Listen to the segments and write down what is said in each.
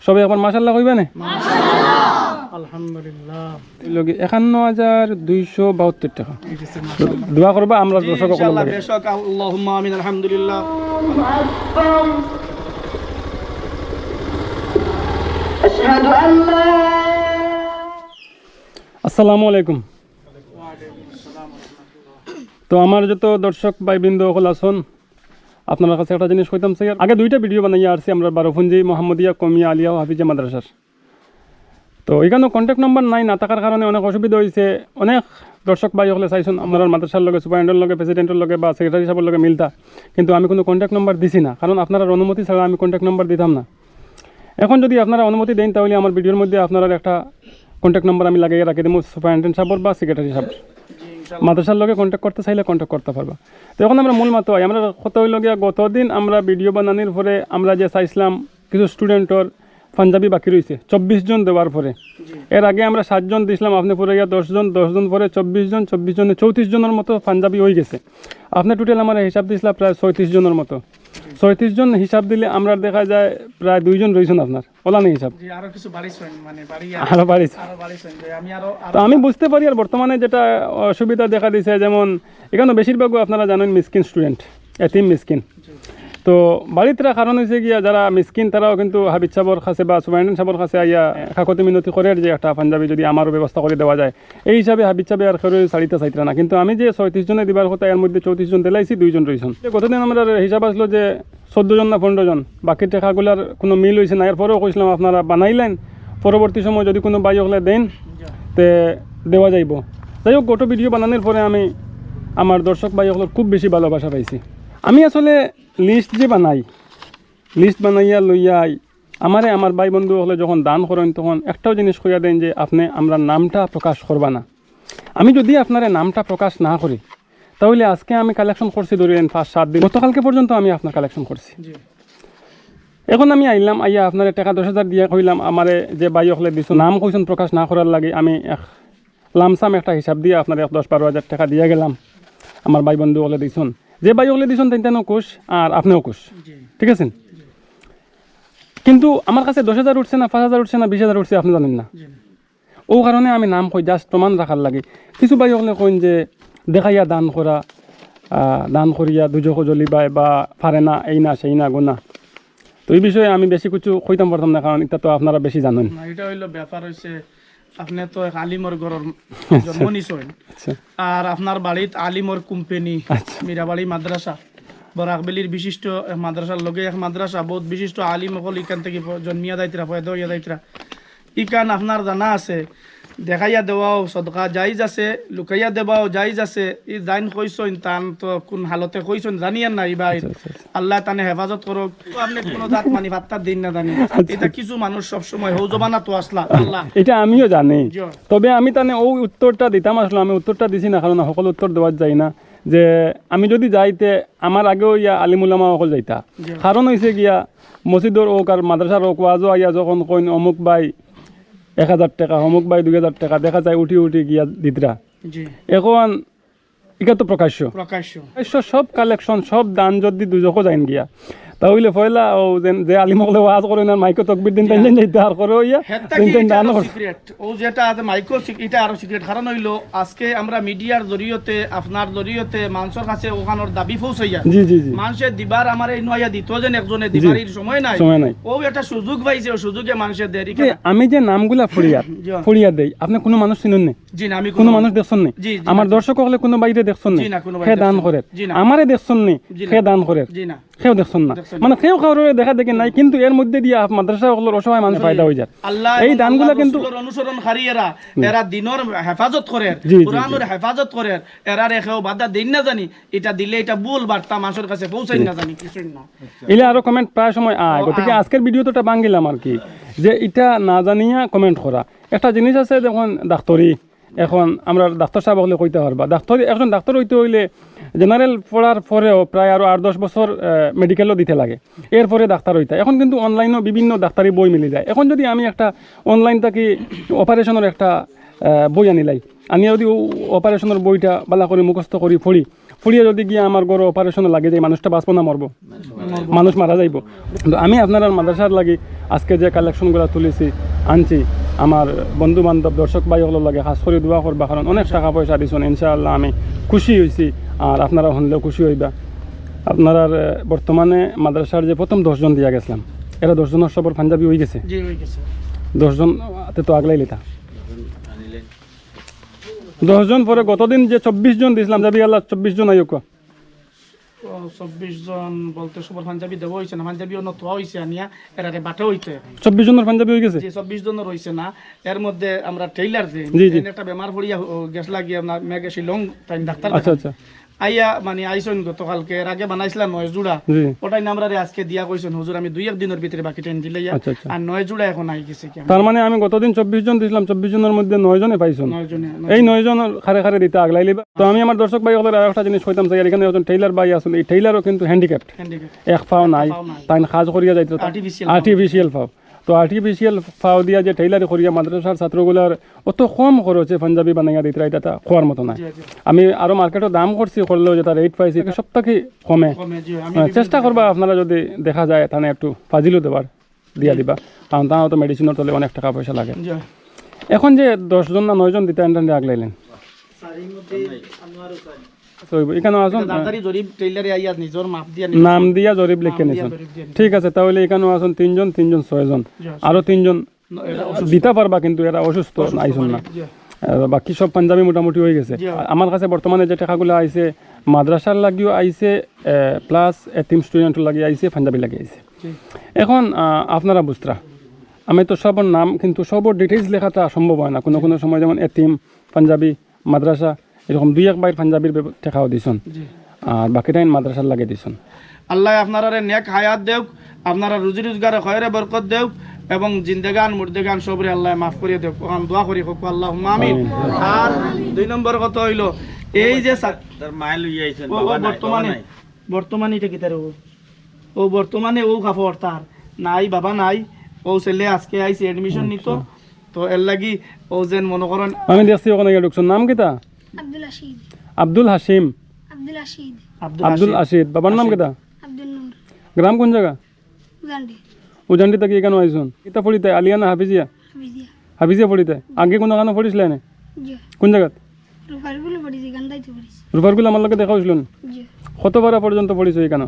সবাই একবার মাশাআল্লাহ কইবে না? আলহামদুলিল্লাহ। ৫১,২৭২ টাকা। দোয়া করবা আমরা দর্শক ইনশাআল্লাহ বেশক আল্লাহুম্মা আমিন। আলহামদুলিল্লাহ। أشهد أن لا আসসালামু আলাইকুম। তো আমার যত দর্শক ভাইবৃন্দ সকল আছেন, আপনার কাছে একটা জিনিস কইতাম স্যার, আগে দুইটা ভিডিও বানাইয়া আসছি আমরা বারোফুঞ্জি মোহাম্মদিয়া কমিয়া আলিয়া ও হাফিজা মাদ্রাসার। তো এখানেও কন্ট্যাক্ট নাম্বার নাই, না থাকার কারণে অনেক অসুবিধা হয়েছে। অনেক দর্শক ভাই সকলে চাইছেন আপনার মাদ্রাসার লগে, সুপারিনটেন্ডেন্টের লগে, প্রেসিডেন্টের লগে বা সেক্রেটারি সাহেবের লগে মিলতা, কিন্তু আমি কোনো কন্ট্যাক্ট নাম্বার দিছি না, কারণ আপনার অনুমতি ছাড়া আমি কন্ট্যাক্ট নাম্বার দিতাম না। এখন যদি আপনারা অনুমতি দেন তাহলে আমার ভিডিওর মধ্যে আপনার একটা কন্ট্যাক্ট নাম্বার আমি লাগিয়ে রাখি দেবো, সুপারিনটেন্ডেন্ট সাহেব বা সেক্রেটারি সাহেব। মাদ্রাসার লগে কন্ট্যাক্ট করতে চাইলে কন্ট্যাক্ট করতে পারবা। তো এখন আমরা মূল মাত্র আমরা কত হইল গিয়া, গতদিন আমরা ভিডিও বানানোর পরে আমরা যে চাইছিলাম কিছু স্টুডেন্টর পাঞ্জাবি বাকি রয়েছে 24 জন দেওয়ার পরে। এর আগে আমরা 7 জন দিয়েছিলাম, আপনি পরে গিয়া 10 জন, 10 জন পরে 24 জন, 24 জনে 34 জনের মতো পাঞ্জাবি হয়ে গেছে। আপনি টোটাল আমার হিসাব দিয়েছিলাম প্রায় 36 জনের মতো। 36 জন হিসাব দিলে আমরা দেখা যায় প্রায় 2 জন রয়েছেন আপনার ওলা নেই হিসাব, আরো কিছু বাড়িছেন, মানে আরো বাড়িছে। আমি তো আমি বুঝতে পারি। আর বর্তমানে যেটা অসুবিধা দেখা দিয়েছে, যেমন এখানে বেশিরভাগও আপনারা জানেন মিসকিন স্টুডেন্ট, এতিম মিসকিন। তো বাড়িতে কারণ হয়েছে গিয়া যারা মিসকিন তারাও কিন্তু হাবিজ সাহেবের কাছে বা সুপারিনটেন্ডেন্ট সাহেবের কাছে আইয়া কাকতি মিনতি করে যে একটা পাঞ্জাবি যদি আমারও ব্যবস্থা করে দেওয়া যায়, এই হিসাবে হাবিজ সাহেব আর কেউ চারিটা চাইতরা না। কিন্তু আমি যে 36 জনে দিবার কথা, এর মধ্যে 34 জন দিলাইছি, 2 জন রয়েছেন। গতদিন আমরা হিসাব আসলো যে 14 জন না 15 জন, বাকি টাকাগুলার কোনো মিল হয়েছে না। এরপরেও কইছিলাম আপনারা বানাইলেন, পরবর্তী সময় যদি কোনো বাই হলে দেন তে দেওয়া যাইব। যাই হোক, গত ভিডিও বানানোর পরে আমি আমার দর্শক ভাই হলের খুব বেশি ভালোবাসা পাইছি। আমি আসলে লিস্ট যে বানাই, লিস্ট বানাইয়া লইয়াই আমারে আমার ভাই বন্ধু হলে যখন দান করেন তখন একটাও জিনিস কইয়া দেন যে আপনি আমরা নামটা প্রকাশ করবা না। আমি যদি আপনারা নামটা প্রকাশ না করি তাহলে আজকে আমি কালেকশন করছি ধরেন 5-7 দিন, গতকালকে পর্যন্ত আমি আপনার কালেকশন করছি। এখন আমি আইলাম, আইয়া আপনার টাকা 10,000 দিয়া কইলাম, আমারে যে ভাই হলে দিছো নাম কইছেন প্রকাশ না করার লাগে, আমি এক লামসাম একটা হিসাব দিয়ে আপনার 10-12 হাজার টাকা দিয়ে গেলাম। আমার ভাই বন্ধু হলে দিছুন, যে ভাই হলে দিছুন তেনও খুশ আর আপনিও খুশ, ঠিক আছে। কিন্তু আমার কাছে 10,000 উঠছে না, 5,000 উঠছে না, 20,000 উঠছে আপনি জানেন না। ও কারণে আমি নাম কই, জাস্ট প্রমাণ রাখার লাগে। কিছু ভাই হলে কইন যে দেখাইয়া দান করা, দান করিয়া দুজক জ্বলিবাই বা পারে না, এই না সেই না গোনা। তো এই বিষয়ে আমি বেশি কিছু কইতাম পারতাম না, কারণ এটা তো আপনারা বেশি জানেন। এটা হইলো ব্যাপার হইছে, আপনি তো এক আলিমর ঘরের জন্ম নিছেন, আর আপনার বাড়িত আলিমর কোম্পানি মীরাবাড়ি মাদ্রাসা বরাকবেলির বিশিষ্ট মাদ্রাসার লগে এক মাদ্রাসা, বহুত বিশিষ্ট আলিম সকল ইকান থেকে জন্মিয়া দায়িত্রা পয়দা হইয়া দায়িত্রা। ইকান আপনার জানা আছে, দেখাইয়া দেওয়াও সদকা জাইজ আছে, লুকাইয়া দেওয়াও জাইজ আছে। ই জাইন কইছেন তান তো কোন হালতে কইছেন জানিয়েন না, ভাই আল্লাহ তানে হেফাজত করুক। আপনি কোনো জাত মানি ভাত্তার দিন না জানি, এটা কিছু মানুষ সবসময় হৌ জমানা তো আসলা আল্লাহ, এটা আমিও জানি। তবে আমি তানে ও উত্তরটা দিতাম আসলে, আমি উত্তরটা দিছি না, কারণ সকল উত্তর দেওয়া যায় না। যে আমি যদি যাইতে আমার আগেও ইয়া আলিমুলামা সকল যাইতা, কারণ হয়েছে গিয়া মসজিদর হোক আর মাদ্রাসার হোক, ওয়াজও আইয়া যখন কইন অমুক ভাই 1,000 টাকা, অমুক ভাই 2,000 টাকা, দেখা যায় উঠি উঠি গিয়া দিতরা। এখন এটা তো প্রকাশ্য সব কালেকশন, সব দান যদি দুজকও যাইন গিয়া, তাহলে পয়লা ও যে আলিমকলে ওয়াজ করেন আর মাইকো তকবির দিন টাইন যাইতে আর করে ইয়া তিন দান সিক্রেট ও যেটা আছে মাইকো এটা আরো সিক্রেট। কারণ হইলো আজকে আমরা মিডিয়ার জরিয়তে আপনার জরিয়তে মানুষের কাছে ওখানোর দাবি পৌঁছাইয়া, জি জি জি, মানুষের দিবার আমার এই নয়া দিত যেন একজনে দিবারির সময় নাই, ও একটা সুযোগ পাইছে, ও সুযোগে মানুষের দেরি। আমি যে নামগুলা ফরিয়া দেই, আপনি কোনো মানুষ চিনুন না? জি না, আমি কোনো মানুষ দেখছেন না? আমার দর্শক হলে কোনো বাইরে দেখছেন না? সে দান করে, আমারে দেখছেন না? সে দান করে, সেও দেখছেন না, মানে সেও কারোর দেখা দেখে নাই। কিন্তু এর মধ্যে দিয়ে মাদ্রাসা হলোর অসহায় মানুষ ফায়দা হয়ে যায়। এই দানগুলা কিন্তু অনুসরণকারীরা এরা দিনের হেফাজত করে, কোরআনের হেফাজত করে, এরা রেখেও বাধা দিন না জানি, এটা দিলে এটা ভুল বার্তা মানুষের কাছে পৌঁছাই না জানি কিছুই না। এলে আরো কমেন্ট প্রায় সময় আয়, গতিকে আজকের ভিডিওটা বাঙ্গিলাম আর কি, যে এটা না জানিয়া কমেন্ট করা। একটা জিনিস আছে যেমন ডাক্তারি, এখন আমরা ডাক্তার সাহেব হলে কইতে পারবা, ডাক্তার একজন ডাক্তার হইতে হইলে জেনারেল পড়ার পরেও প্রায় আরও 8-10 বছর মেডিকেলও দিতে লাগে, এরপরে ডাক্তার হইতে। এখন কিন্তু অনলাইনেও বিভিন্ন ডাক্তারি বই মিলে যায়। এখন যদি আমি একটা অনলাইন থাকি অপারেশনের একটা বই আনিলাই, আনিয়া যদি অপারেশনের বইটা বালা করে মুখস্থ করি ফুলিয়ে যদি গিয়ে আমার গরু অপারেশনে লাগে যায় মানুষটা বাঁচবো না মরবো, মানুষ মারা যাইব। কিন্তু আমি আপনার মাদ্রাসার লাগি আজকে যে কালেকশনগুলো তুলেছি আনছি, আমার বন্ধু বান্ধব দর্শক ভাই হলো লাগে খাস করে দোয়া করবা, কারণ অনেক টাকা পয়সা দিচ্ছেন, ইনশাআল্লাহ আমি খুশি হয়েছি আর আপনারা শুনলেও খুশি হইবা। আপনার বর্তমানে মাদ্রাসার যে প্রথম 10 জন দিয়া গেছিলাম, এরা 10 জনের সবর পাঞ্জাবি হয়ে গেছে। জি হয়ে গেছে 10 জন তো আগলাই লিতা 10 জন পরে গতদিন যে 24 জন দিয়েছিলাম যাবি আল্লাহ 24 জন আয়োগ 24 জন বলতে সবার পাঞ্জাবি দেওয়া হয়েছে না, পাঞ্জাবি অন্য তোয়া হয়েছে আনিয়া এরারে বাটা হইতে 24 জনের পাঞ্জাবি হয়ে গেছে। যে 24 জনের হয়েছে না, এর মধ্যে আমরা টেইলার যে জি, জি। একটা বেমার পড়িয়া গ্যাস লাগিয়ে আমরা মেঘে শিলং টাইম ডাক্তার আচ্ছা আচ্ছা আইয়া মানে আইসন গতকালকে, এর আগে বানাইছিলাম 9 জোড়া, জি ওটাই আমরা আজকে দিয়া কইছেন হুজুর আমি 2-1 দিনের ভিতরে বাকি টাইম দিলে আচ্ছা আচ্ছা। আর 9 জোড়া এখন আই গেছে কি তার মানে আমি গতদিন 24 জন দিয়েছিলাম, 24 জনের মধ্যে 9 জনে পাইছেন। 9 জনে এই 9 জন খারে খারে দিতে আগলাই লিবা। তো আমি আমার দর্শক ভাই হলের আর একটা জিনিস কইতাম চাই, এখানে একজন টেইলার ভাই আছেন, এই টেইলারও কিন্তু হ্যান্ডিক্যাপ্ট, হ্যান্ডিক্যাপ এক পাও নাই, তাই কাজ করিয়া যাইতো আর্টিফিশিয়াল পাও। তো আর্টিফিশিয়াল পাও দিয়া যে টেইলারে করিয়া মাদ্রাসার ছাত্রগুলার অত কম খরচে পাঞ্জাবি বানাইয়া দিতে এটা খোয়ার মতো নাই। আমি আরো মার্কেটে দাম করছি, করলেও যেটা রেট পাইছি সব থেকে কমে। চেষ্টা করবা আপনারা যদি দেখা যায় তাহলে একটু ফাজিলও দেবার দিয়া দিবা, কারণ তাও তো মেডিসিনের তলে অনেক টাকা পয়সা লাগে। এখন যে 10 জন না 9 জন দিতে আনতে আগলাইলেন এখানে আসুন, নাম দিয়া জরিপ লিখে নিছেন, ঠিক আছে। তাহলে এখানে আসুন 3 জন 6 জন, আরো 3 জন দিতে পারবা, কিন্তু এরা অসুস্থ আইসুন না। বাকি সব পাঞ্জাবি মোটামুটি হয়ে গেছে। আমার কাছে বর্তমানে যে টাকাগুলো আইছে মাদ্রাসার লাগিও আইছে, প্লাস এতিম স্টুডেন্ট লাগিয়ে আইছে, পাঞ্জাবি লাগিয়ে আইছে। এখন আপনারা বুঝতরা, আমি তো সবর নাম কিন্তু সবর ডিটেইলস লেখাটা সম্ভব হয় না। কোনো কোনো সময় যেমন এতিম, পাঞ্জাবি, মাদ্রাসা এরকম 2-1 বাইর পাঞ্জাবির টাকাও দিছন, আর বাকিটাই মাদ্রাসার লাগিয়ে দিছন। আল্লাহ আপনারা নেক হায়াত দেও, আপনারা রুজি রোজগারে খয়রে বরকত দেও, এবং জিন্দেগান মুর্দেগান সবরে আল্লাহ মাফ করিয়ে দেও। ওখান দোয়া করি হোক আল্লাহুম্মা আমিন। আর 2 নম্বর কথা হইল এই যে তার মাইল হই আইছেন ও বাবা নাই, বর্তমানে এটা কি তার ও বর্তমানে ও কাপড় তার নাই, বাবা নাই, ও ছেলে আজকে আইছে এডমিশন নিত, তো এর লাগি ও যেন মনে করেন আমি দেখছি ওখানে গিয়ে ঢুকছেন। নাম কিতা? আব্দুল আশিদ। আব্দুল হাসিম। আব্দুল আশিদ। আব্দুল আশিদ। বাবার নাম কিতা? আব্দুল নূর। গ্রাম কোন জায়গা? উগান্ডি। উজান্ডি থেকে কেন আইসুন? কিতা পড়িতে? আলিয়া না হাফিজিয়া? হাফিজিয়া। হাফিজিয়া পড়িতে। আগে কোনো গানো পড়িছিল না? জি। কোন জায়গাত? রুফারগুলো পড়িছি, গান্ধাইতে পড়িছি। রুফারগুলো আমার লগে দেখা হইছিল না? জি। কত পারা পর্যন্ত পড়িছো এখানে?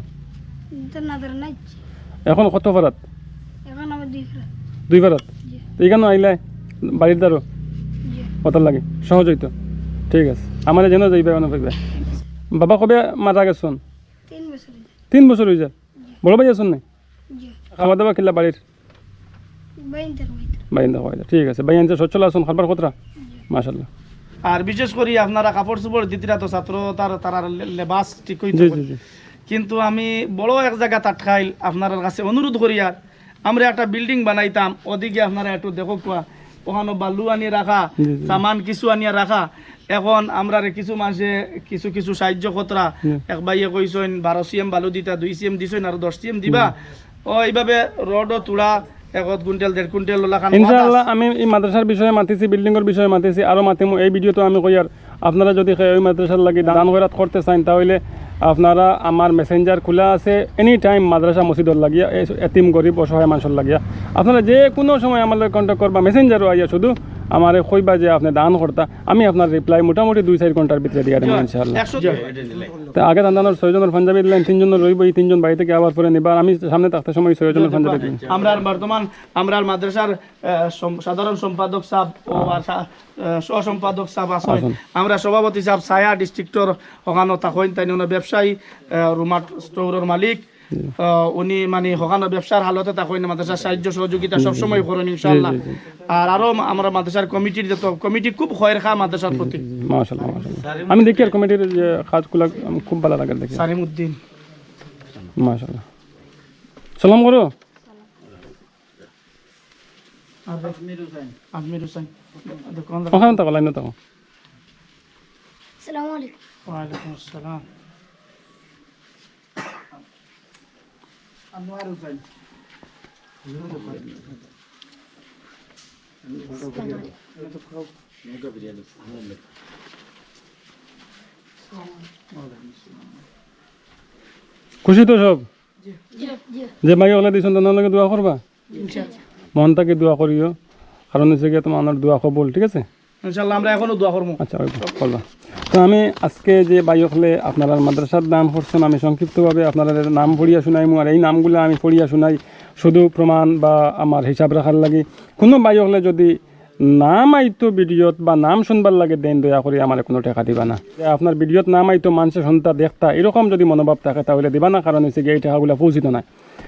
তো না ধরে নাই। এখন কত পারাত? এখন আমার 2 ফেরা। 2 পারাত। জি। তো এখানে আইলে বাড়ির দ্বারও জি। কত লাগে? সহজ হইতো। ঠিক আছে, আমার যেন যাইবে না পাইবে। বাবা কবে মারা গেছেন? 3 বছর। 3 বছর হয়ে যায়। বড় ভাই আছেন না? জি। খাওয়া দাওয়া কিলা বাড়ির? বাইন্টার হইতো। বাইন্দা হয়ে যায়, ঠিক আছে। ভাই আনছে সচ্ছল আসুন খাবার কতটা? মাশাআল্লাহ। আর বিশেষ করে আপনারা কাপড় চোপড় দিতিরা তো ছাত্র তার লেবাস ঠিক হইতো, জি জি জি। কিন্তু আমি বড় এক জায়গা তাটখাইল আপনার কাছে অনুরোধ করি, আর আমরা একটা বিল্ডিং বানাইতাম, ওদিকে আপনারা একটু দেখো কোয়া, ওখানে বালু আনিয়ে রাখা, সামান কিছু আনিয়ে রাখা। এখন আমরা কিছু মাসে কিছু কিছু সাহায্য কতরা, এক ভাইয়ে কইছেন 12 CM বালু দিতা, 2 CM দিছেন আর 10 CM দিবা, ও এইভাবে রডও তুলা 1 কুইন্টাল 1.5 কুইন্টাল লাখান। ইনশাআল্লাহ আমি এই মাদ্রাসার বিষয়ে মাতিছি, বিল্ডিংয়ের বিষয়ে মাতিছি, আরও মাতিমু। এই ভিডিওতে আমি কই আর আপনারা যদি ওই মাদ্রাসার লাগি দান খয়রাত করতে চান তাহলে আপনারা আমার মেসেঞ্জার খোলা আছে, এনি টাইম মাদ্রাসা মসজিদর লাগিয়া, এতিম গরিব অসহায় মানুষের লাগিয়া আপনারা যে কোনো সময় আমার লাগে কন্ট্যাক্ট করবা, মেসেঞ্জারও আইয়া শুধু আমার কইবা যে আপনি দান করতা, আমি আপনার রিপ্লাই মোটামুটি 2-4 ঘন্টার ভিতরে দিয়ে দেবো ইনশাআল্লাহ। তো আগে দান্দানোর 6 জনের পাঞ্জাবি দিলেন, 3 জনের রইব, এই 3 জন বাড়ি থেকে আবার পরে নিবা, আমি সামনে থাকতে সময় 6 জনের পাঞ্জাবি দিই। আমরা বর্তমান আমরা মাদ্রাসার সাধারণ সম্পাদক সাহেব ও সহ সম্পাদক সাহেব আছেন, আমরা সভাপতি সাহেব ছায়া ডিস্ট্রিক্টর ওখানে থাকেন, তাই ব্যবসায়ী রুমাট স্টোরের মালিক, উনি মানে ওখানে ব্যবসার হালতে থাকেন, মাদ্রাসার সাহায্য সহযোগিতা সবসময় করেন ইনশাআল্লাহ। আর আরো আমরা মাদ্রাসার কমিটির যত কমিটি খুব খয়ের খা মাদ্রাসার প্রতি, মাশাআল্লাহ মাশাআল্লাহ। আমি দেখি আর কমিটির যে কাজগুলো খুব ভালো লাগে দেখি। সালিমউদ্দিন মাশাআল্লাহ। সালাম করো। আজমির হোসেন ওখানে থাকো, লাইনে থাকো। আসসালামু আলাইকুম। ওয়ালাইকুম আসসালাম। আনোয়ার হোসেন খুশি তো সব জি জি যে ভাই ওলা দিয়েছেন তোমার লগে দোয়া করবা মন থেকে দোয়া করিও কারণ হচ্ছে গিয়ে তোমার দোয়া কবুল ঠিক আছে ইনশাআল্লাহ আমরা এখনো দোয়া করবো। আচ্ছা ওই করবা তো আমি আজকে যে বাই হলে আপনারা মাদ্রাসার নাম করছেন আমি সংক্ষিপ্তভাবে আপনাদের নাম পড়িয়া শুনাইমু আর এই নামগুলো আমি পড়িয়া শুনাই শুধু প্রমাণ বা আমার হিসাব রাখার লাগে কোনো বাই হলে যদি নাম আইতো ভিডিওত বা নাম শুনবার লাগে দেন দয়া করে আমার কোনো টাকা দিবা না যে আপনার ভিডিওত নাম আইতো মানুষের শুনতা দেখতা এরকম যদি মনোভাব থাকে তাহলে দিবা না কারণ হচ্ছে গিয়ে এই টাকাগুলো পৌঁছিত না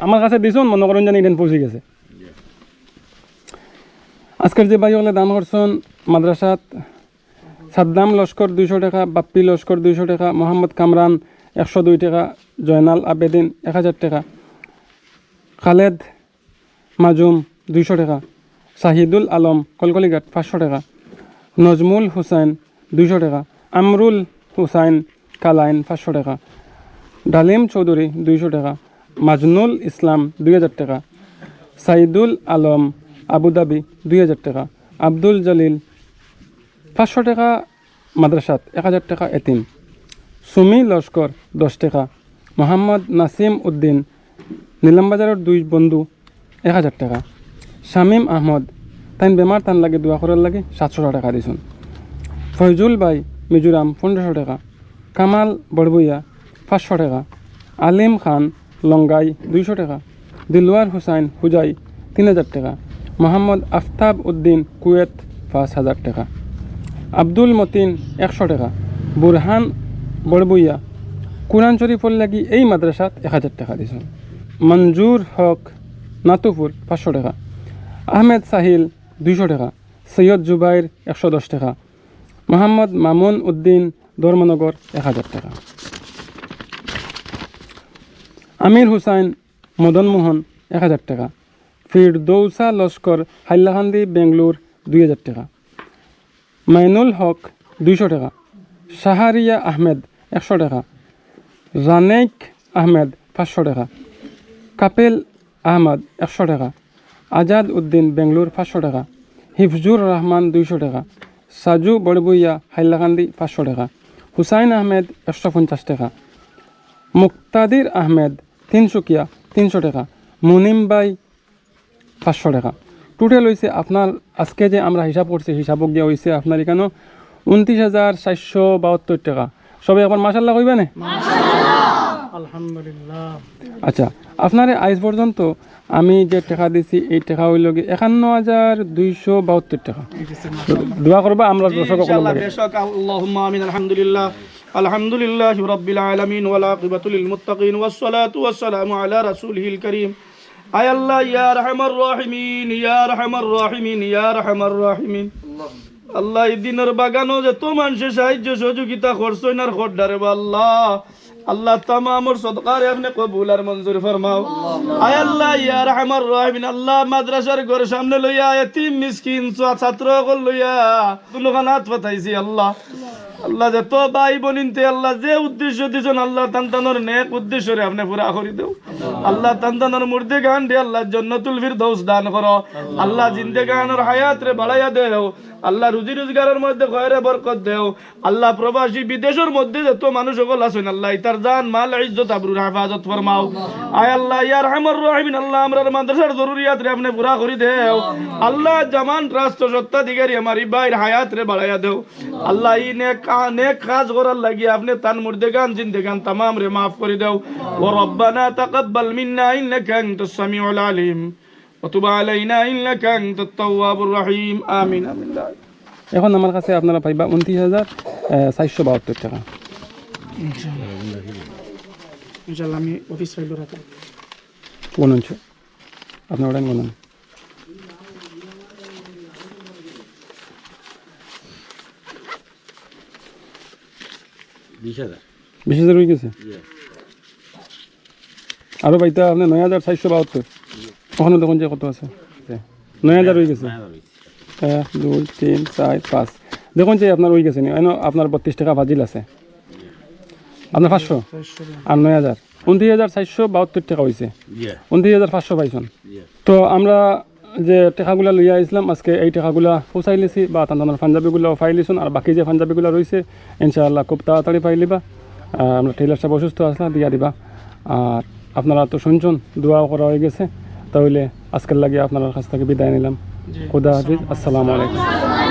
আমার কাছে দিছুন মনে করেন জানি এখানে পৌঁছে গেছে আজকের যে বাই হলে দান করছেন মাদ্রাসাত সাদ্দাম লস্কর 200 টাকা বাপ্পি লস্কর 200 টাকা মোহাম্মদ কামরান 102 টাকা জয়নাল আবেদিন 1000 টাকা খালেদ মাজুম 200 টাকা শাহিদুল আলম কলকলিঘাট 500 টাকা নজমুল হুসাইন 200 টাকা আমরুল হুসাইন কালাইন 500 টাকা ডালিম চৌধুরী 200 টাকা মাজনুল ইসলাম 2000 টাকা সাইদুল আলম আবুধাবি 2000 টাকা আব্দুল জলিল 500 টাকা মাদ্রাসাত 1000 টাকা এতিম সুমি লস্কর 10 টাকা মোহাম্মদ নাসিম উদ্দিন নীলামবাজারের 2 বন্ধু 1000 টাকা শামীম আহমদ তাই বেমার তান লাগে দোয়া করার লাগে 700 টাকা দিছুন ফয়জুল ভাই মিজোরাম 1500 টাকা কামাল বড়বইয়া 500 টাকা আলিম খান লঙ্গাই 200 টাকা দিলওয়ার হুসাইন হুজাই 3000 টাকা মোহাম্মদ আফতাব উদ্দিন কুয়েত 5000 টাকা আব্দুল মতিন 100 টাকা বুরহান বড়বইয়া কুরআন শরীফর লাগি এই মাদ্রাসাত 1000 টাকা দিছুন মঞ্জুর হক নাতুপুর 500 টাকা আহমেদ সাহিল 200 টাকা সৈয়দ জুবাইর 110 টাকা মোহাম্মদ মামুন উদ্দিন ধর্মনগর 1000 টাকা আমির হুসাইন মদনমোহন 1000 টাকা ফিরদৌসা লস্কর হাইলাকান্দি বেঙ্গলোর 2000 টাকা মাইনুল হক 200 টাকা শাহরিয়া আহমেদ 100 টাকা রানেক আহমেদ 500 টাকা কাপেল আহমদ 100 টাকা আজাদ উদ্দিন বেঙ্গলোর 500 টাকা হিফজুর রহমান 200 টাকা সাজু বড়বইয়া হাইলাকান্দি 500 টাকা হুসাইন আহমেদ 150 টাকা মুক্তাদির আহমেদ তিনসুকিয়া 300 টাকা মুনিম ভাই 500 টাকা টোটাল হয়েছে আপনার আজকে যে আমরা হিসাব করছি হিসাবক গিয়ে হয়েছে আপনার এখানে 29,472 টাকা সবাই এখন মাশাল্লাহ কইবে না আলহামদুলিল্লাহ। আচ্ছা আপনারে আজ পর্যন্ত আমি যে টাকা দিছি এই টাকা হইল 51,272 টাকা দোয়া করবা আমরা দর্শক ইনশাআল্লাহ বেশক আল্লাহুম্মা আমিন আলহামদুলিল্লাহ আলহামদুলিল্লাহি রাব্বিল আলামিন ওয়া আকিবাতু লিল মুত্তাকিন ওয়াস সালাতু ওয়াস সালামু আলা রাসূলিহিল কারীম আয় আল্লাহ ইয়া আরহামার রাহিমিন ইয়া আরহামার রাহিমিন ইয়া আরহামার রাহিমিন আল্লাহ এই দিনের বাগানো যে তো মানুষের সাহায্য সহযোগিতা করছই না খোদারে আল্লাহ আল্লাহ তামামর সদকারে আপনি কবুল আর মঞ্জুর ফরমাও আয় আল্লাহ ইয়া রাহমার রাহিমিন আল্লাহ মাদ্রাসার ঘর সামনে লইয়া এতিম মিসকিন ছাত্র সকল লইয়া দুলখানাত পাঠাইছি আল্লাহ আল্লাহ যে তো ভাই বনিনতে আল্লাহ যে উদ্দেশ্য দিছেন আল্লাহ তান্তানোর নেক উদ্দেশ্যরে আপনি পুরা করে দেও আল্লাহ তান্তানোর মুর্দে গান দে আল্লাহ জান্নাতুল ফিরদৌস দান করো আল্লাহ জিন্দেগানোর হায়াত রে বাড়াইয়া দেও আল্লাহ রুজি রোজগারের মধ্যে খয়রে বরকত দেও আল্লাহ প্রবাসী বিদেশের মধ্যে যত মানুষ সকল আছেন আল্লাহ তার জান মাল ইজ্জত আবরুর হেফাজত ফরমাও আয় আল্লাহ ইয়া রহমান রহিমিন আল্লাহ আমরার মাদ্রাসার জরুরিয়াত রে আপনি পুরা করে দেও আল্লাহ জামান রাষ্ট্র সত্তাধিকারী আমার ভাইয়ের হায়াত রে বাড়াইয়া দেও আল্লাহ ই নেক কাজ করার লাগি আপনি তান মুর্দেগান জিন্দেগান तमाम রে মাফ করে দাও ওয়া রব্বানা তাকাব্বাল মিন্না ইন্নাকা আনতাস সামিউল আলিম ওয়া তুব আলাইনা ইন্নাকা আনতাত তাওয়াবুর রহিম আমিন আমিন এখন আমার কাছে আপনারা পাইবা 29,472 টাকা ইনশাআল্লাহ আমি অফিস ফাইল রাখতে গণন আপনার ওটা গণন বিশ হাজার হয়ে গেছে আরো পাইতা আপনার 9,472 ওখানে দেখুন যে কত আছে 9,000 হয়ে গেছে 1 2 3 4 5 দেখুন যে আপনার হয়ে গেছে আপনার 32 টাকা ফাজিল আছে আপনার 500 আর 9,000 29,472 টাকা হয়েছে 29,500 পাইছেন তো আমরা যে টেকাগুলা লইয়া আসলাম আজকে এই টেকাগুলা পৌঁছাই লিছি বা তাদের পাঞ্জাবিগুলো পাই লিছুন আর বাকি যে পাঞ্জাবিগুলো রয়েছে ইনশাআল্লাহ খুব তাড়াতাড়ি পাই লিবা। আমরা টেইলার সাহেব অসুস্থ আসলা দিয়া দিবা। আর আপনারা তো শুনছেন দোয়াও করা হয়ে গেছে, তাহলে আজকের লাগে আপনার কাছ থেকে বিদায় নিলাম। জি, খুদা হাফিজ, আসসালামু আলাইকুম।